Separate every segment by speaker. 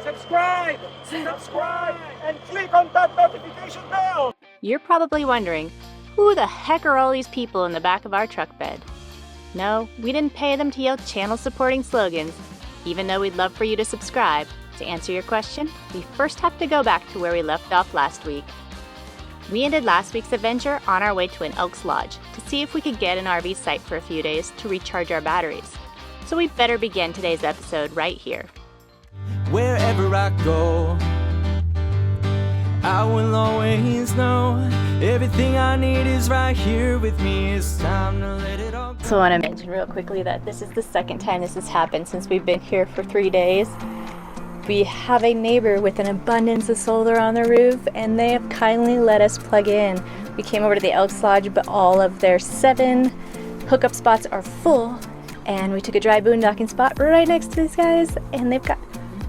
Speaker 1: Subscribe, and click on that notification bell.
Speaker 2: You're probably wondering, who the heck are all these people in the back of our truck bed? No, we didn't pay them to yell channel-supporting slogans. Even though we'd love for you to subscribe, to answer your question, we first have to go back to where we left off last week. We ended last week's adventure on our way to an Elks Lodge to see if we could get an RV site for a few days to recharge our batteries. So we better begin today's episode right here.
Speaker 3: Wherever I go, I will always know everything I need is right here with me. It's time to let it all go.
Speaker 2: So I want to mention real quickly that this is the second time this has happened since we've been here for 3 days. We have a neighbor with an abundance of solar on the roof, and they have kindly let us plug in. We came over to the Elks Lodge, but all of their 7 hookup spots are full, and we took a dry boondocking spot right next to these guys, and they've got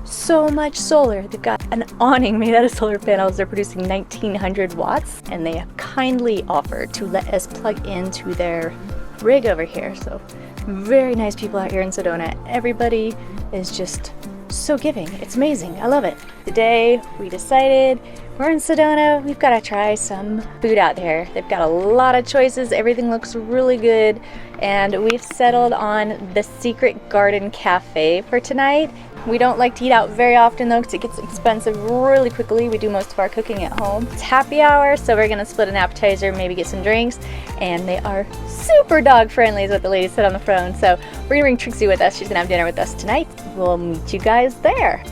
Speaker 2: so much solar. They've got an awning made out of solar panels. They're producing 1900 watts, and they have kindly offered to let us plug into their rig over here. So very nice people out here in Sedona. Everybody is just so giving. It's amazing. I love it. Today we decided we're in Sedona. We've got to try some food out there. They've got a lot of choices. Everything looks really good, and we've settled on the Secret Garden Cafe for tonight. We don't like to eat out very often though, because it gets expensive really quickly. We do most of our cooking at home. It's happy hour, so we're gonna split an appetizer, maybe get some drinks, and they are super dog friendly is what the lady said on the phone. So we're gonna bring Trixie with us. She's gonna have dinner with us tonight. We'll meet you guys there.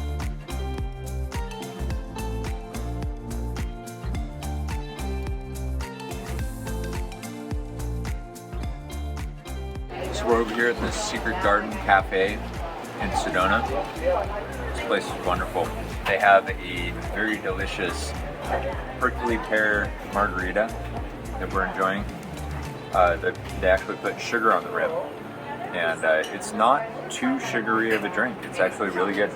Speaker 4: So we're over here at the Secret Garden Cafe in Sedona. This place is wonderful. They have a very delicious prickly pear margarita that we're enjoying. They actually put sugar on the rim, and it's not too sugary of a drink. It's actually really good.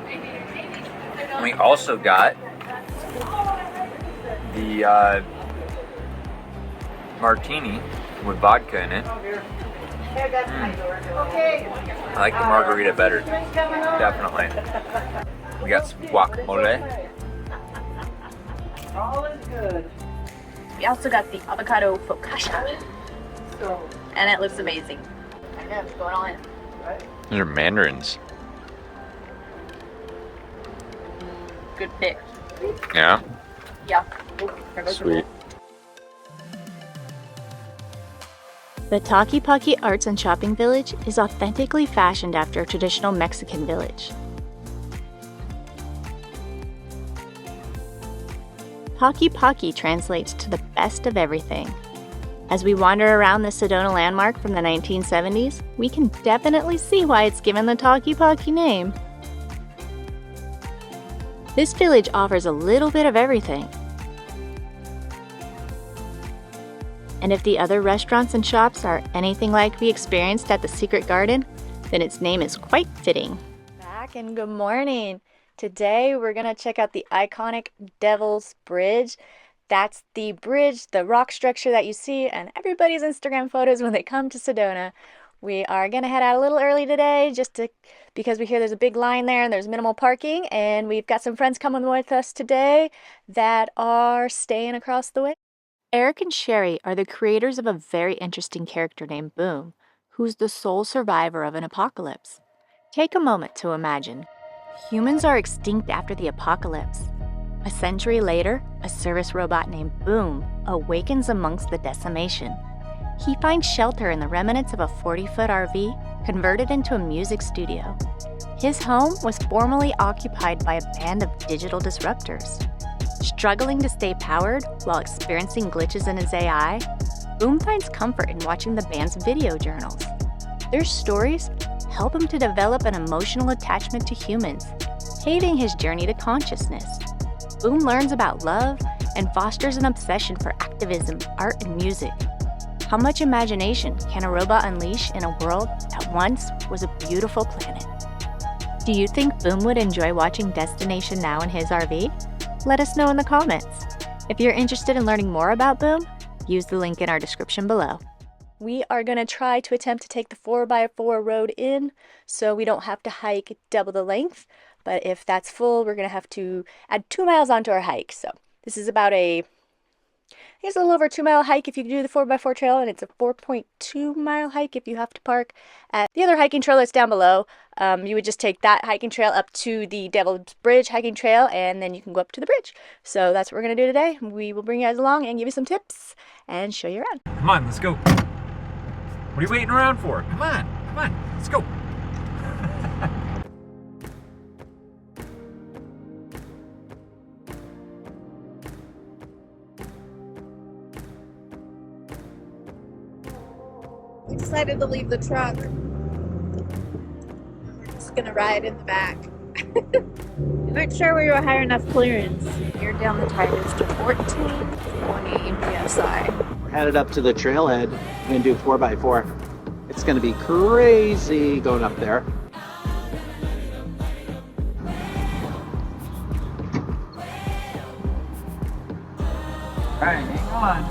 Speaker 4: And we also got the martini with vodka in it. I like the margarita better, definitely. We got some guacamole.
Speaker 1: All is good.
Speaker 2: We also got the avocado focaccia, and it looks amazing. I know, it's going on.
Speaker 4: Those are mandarins.
Speaker 2: Good pick.
Speaker 4: Yeah?
Speaker 2: Yeah.
Speaker 4: Sweet.
Speaker 2: The Tlaquepaque Arts and Shopping Village is authentically fashioned after a traditional Mexican village. Tlaquepaque translates to the best of everything. As we wander around the Sedona landmark from the 1970s, we can definitely see why it's given the Tlaquepaque name. This village offers a little bit of everything. And if the other restaurants and shops are anything like we experienced at the Secret Garden, then its name is quite fitting. Back and good morning. Today we're going to check out the iconic Devil's Bridge. That's the bridge, the rock structure that you see in everybody's Instagram photos when they come to Sedona. We are going to head out a little early today because we hear there's a big line there and there's minimal parking, and we've got some friends coming with us today that are staying across the way. Eric and Sherry are the creators of a very interesting character named Boom, who's the sole survivor of an apocalypse. Take a moment to imagine. Humans are extinct after the apocalypse. A century later, a service robot named Boom awakens amongst the decimation. He finds shelter in the remnants of a 40-foot RV converted into a music studio. His home was formerly occupied by a band of digital disruptors. Struggling to stay powered while experiencing glitches in his AI, Boom finds comfort in watching the band's video journals. Their stories help him to develop an emotional attachment to humans, paving his journey to consciousness. Boom learns about love and fosters an obsession for activism, art, and music. How much imagination can a robot unleash in a world that once was a beautiful planet? Do you think Boom would enjoy watching DestinatioNow in his RV? Let us know in the comments. If you're interested in learning more about Boom, use the link in our description below. We are going to try to attempt to take the 4x4 road in so we don't have to hike double the length. But if that's full, we're going to have to add 2 miles onto our hike. So this is about I think it's a little over 2 mile hike if you do the 4x4 trail, and it's a 4.2 mile hike if you have to park at the other hiking trail that's down below. You would just take that hiking trail up to the Devil's Bridge hiking trail, and then you can go up to the bridge. So that's what we're going to do today. We will bring you guys along and give you some tips and show you around.
Speaker 4: Come on, let's go. What are you waiting around for? Come on, let's go.
Speaker 5: Decided to leave the truck. We're just gonna ride in the back. We weren't sure we were high enough clearance. Here down the tires to 1420 psi.
Speaker 6: We're headed up to the trailhead. We're gonna do 4x4. It's gonna be crazy going up there.
Speaker 4: All right, hang on.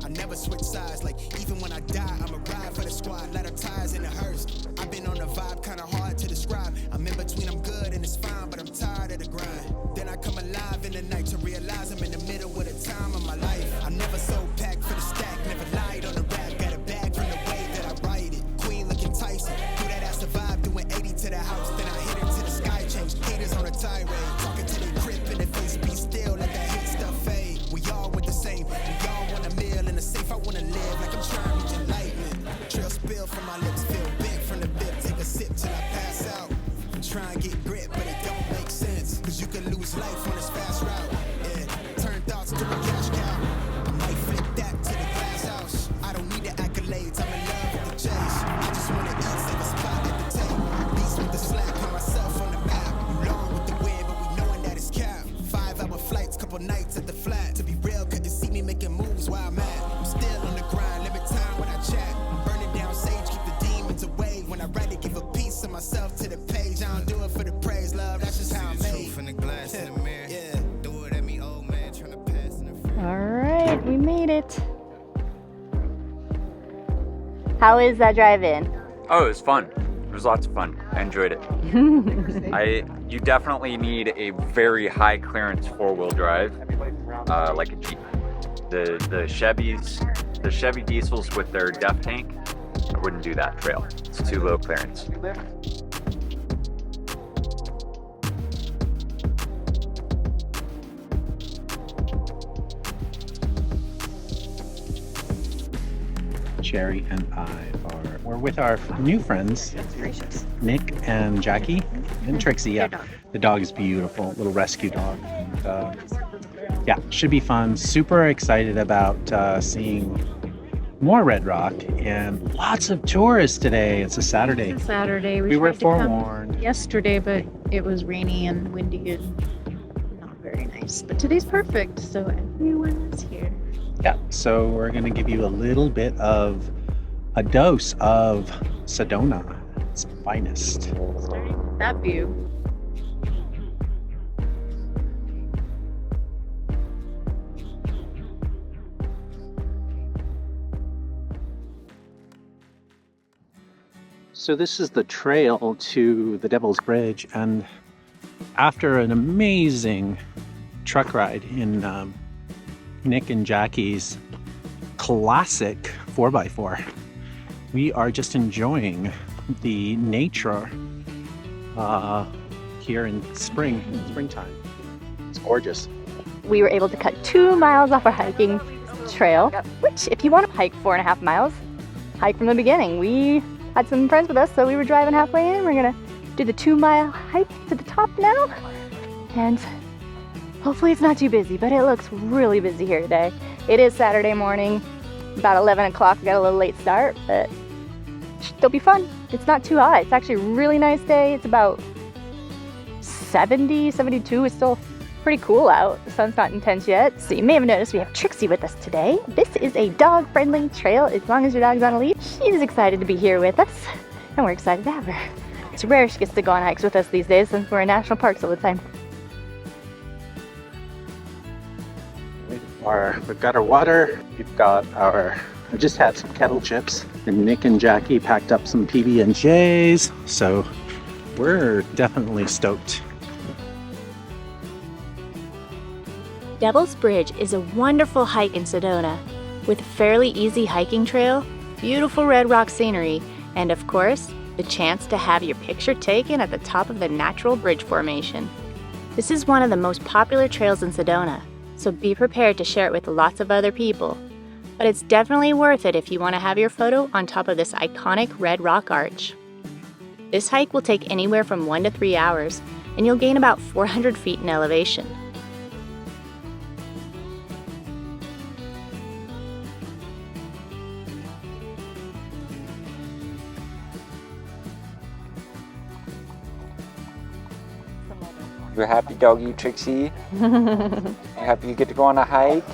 Speaker 7: I never switch sides, like even when I die, I'ma ride for the squad, let her tires in the hearse. I've been on a vibe kinda hard to describe. I'm in between, I'm good and it's fine, but I'm tired of the grind. Then I come alive in the night to realize I'm in the middle of the time of my life. I'm never so packed for the stack, never lied on the rap, got a bag from the way that I write it. Queen looking Tyson, do that ass survive, doing 80 to the house, then I hit her to the sky change. Haters on a tirade, talking to their grip in the face, be still, let that hate stuff fade. We all with the same, we all want a meal in the safe. I wanna live like I'm trying to reach enlightenment. Trail spill from my lips, feel big from the bib, take a sip till I pass out. Try and get grit, but it don't make sense, cause you can lose life on this fast route. Yeah, turn thoughts to a cash cow. I might flip that to the glass house. I don't need the accolades, I'm in love with the chase. I just wanna eat, save a spot at the table. Beats with the slack, put myself on the map. Long with the wind, but we knowing that it's capped. 5-hour flights, couple nights at the flat. To be real, couldn't see me making moves while I'm at. I'm still on the grind, limit time when I chat. I'm burning down sage, keep the demons away. When I write it, give a piece of myself to the page. I don't do it for the praise, love, that's just how I'm made. From the glass in the mirror. Yeah, do it at me, old man, trying to pass in the front.
Speaker 2: All right, we made it. How is that drive in?
Speaker 4: Oh, it was fun. It was lots of fun. I enjoyed it. You definitely need a very high clearance 4-wheel drive, like a Jeep. The Chevy diesels with their def tank, I wouldn't do that trail. It's too low clearance.
Speaker 6: Sherry and we're with our new friends, Nick and Jackie and Trixie. Yeah, the dog is beautiful, little rescue dog. And, yeah, should be fun. Super excited about seeing more Red Rock and lots of tourists today. It's a Saturday.
Speaker 5: It's a Saturday.
Speaker 6: We were
Speaker 5: tried to come
Speaker 6: forewarned.
Speaker 5: yesterday, but it was rainy and windy and not very nice. But today's perfect, so everyone is here.
Speaker 6: Yeah, so we're going to give you a little bit of a dose of Sedona, its finest.
Speaker 5: Starting with that view.
Speaker 6: So this is the trail to the Devil's Bridge, and after an amazing truck ride in Nick and Jackie's classic 4x4, we are just enjoying the nature here in springtime. It's gorgeous.
Speaker 2: We were able to cut 2 miles off our hiking trail, which if you want to hike 4.5 miles, hike from the beginning. We had some friends with us, so we were driving halfway in. We're gonna do the 2-mile hike to the top now, and hopefully it's not too busy, but it looks really busy here today. It is Saturday morning, about 11 o'clock. We got a little late start, but it'll be fun. It's not too hot. It's actually a really nice day. It's about 70, 72. It's still pretty cool out. The sun's not intense yet. So you may have noticed we have Trixie with us today. This is a dog-friendly trail as long as your dog's on a leash. She's excited to be here with us, and we're excited to have her. It's rare she gets to go on hikes with us these days since we're in national parks all the time.
Speaker 6: We've got our water. We've got our... I just had some kettle chips, and Nick and Jackie packed up some PB&Js, so we're definitely stoked.
Speaker 2: Devil's Bridge is a wonderful hike in Sedona with a fairly easy hiking trail, beautiful red rock scenery, and of course, the chance to have your picture taken at the top of the natural bridge formation. This is one of the most popular trails in Sedona, so be prepared to share it with lots of other people. But it's definitely worth it if you want to have your photo on top of this iconic red rock arch. This hike will take anywhere from 1 to 3 hours, and you'll gain about 400 feet in elevation.
Speaker 8: You happy, doggy Trixie? You happy you get to go on a hike?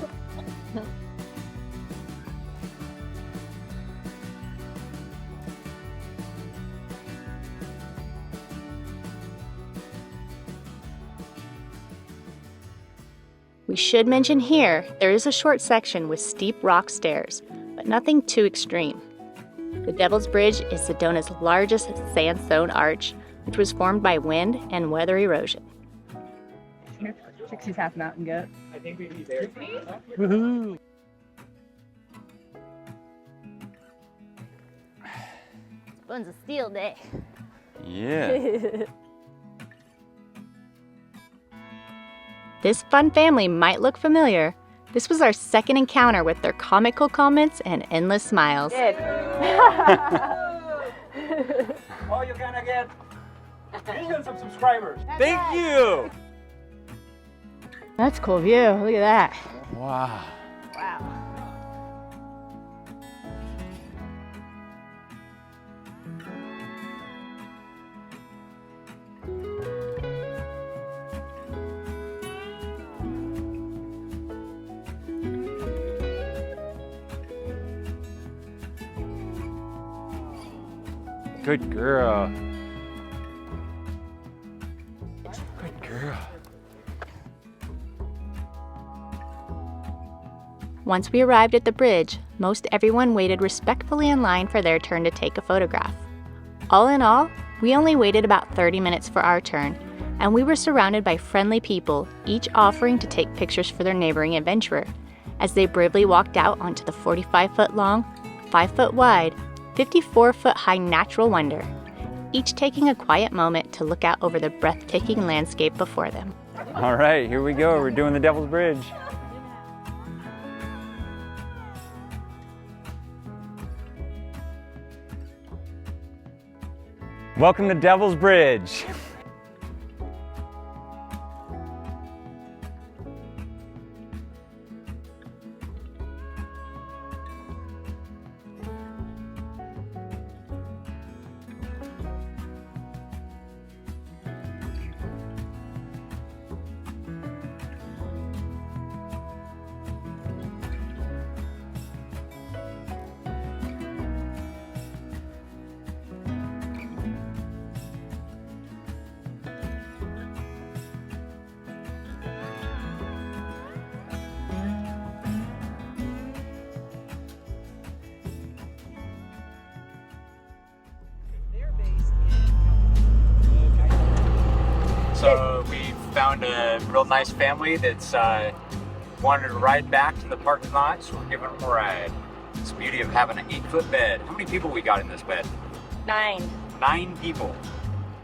Speaker 2: We should mention here, there is a short section with steep rock stairs, but nothing too extreme. The Devil's Bridge is Sedona's largest sandstone arch, which was formed by wind and weather erosion.
Speaker 9: Trixie's half mountain goat.
Speaker 1: I think we'd be there.
Speaker 6: Woohoo!
Speaker 2: One's a steel day.
Speaker 8: Yeah.
Speaker 2: This fun family might look familiar. This was our second encounter with their comical comments and endless smiles.
Speaker 1: Oh, you're gonna get millions of subscribers.
Speaker 8: Thank you!
Speaker 2: That's a cool view. Look at that.
Speaker 8: Wow.
Speaker 2: Wow.
Speaker 8: Good girl. Good girl.
Speaker 2: Once we arrived at the bridge, most everyone waited respectfully in line for their turn to take a photograph. All in all, we only waited about 30 minutes for our turn, and we were surrounded by friendly people, each offering to take pictures for their neighboring adventurer, as they bravely walked out onto the 45-foot long, 5-foot wide, 54-foot high natural wonder, each taking a quiet moment to look out over the breathtaking landscape before them.
Speaker 8: All right, here we go. We're doing the Devil's Bridge. Welcome to Devil's Bridge.
Speaker 4: So we found a real nice family that's wanted to ride back to the parking lot, so we're giving them a ride. It's the beauty of having an 8-foot bed. How many people we got in this bed?
Speaker 2: 9.
Speaker 4: 9 people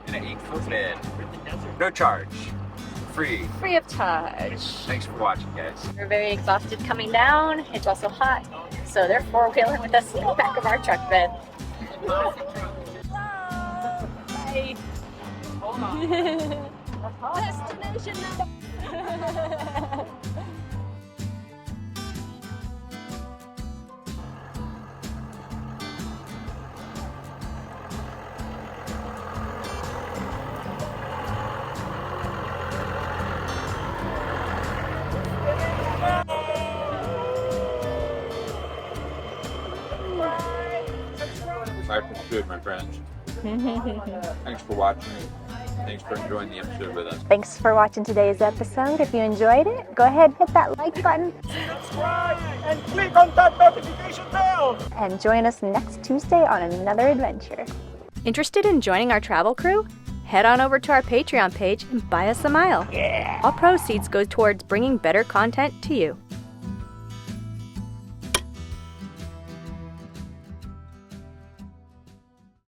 Speaker 4: in an 8-foot bed. No charge. Free.
Speaker 2: Free of charge.
Speaker 4: Thanks for watching, guys.
Speaker 2: We're very exhausted coming down. It's also hot, so they're four-wheeling with us in the back of our truck bed. Bye.
Speaker 1: Hold on.
Speaker 2: Destination Now.
Speaker 4: Life is good, my friends. Thanks for watching. Thanks for enjoying the episode with us.
Speaker 2: Thanks for watching today's episode. If you enjoyed it, go ahead and hit that like button
Speaker 1: Subscribe and click on that notification bell.
Speaker 2: and join us next Tuesday on another adventure. Interested in joining our travel crew? Head on over to our Patreon page and buy us a mile. All proceeds go towards bringing better content to you.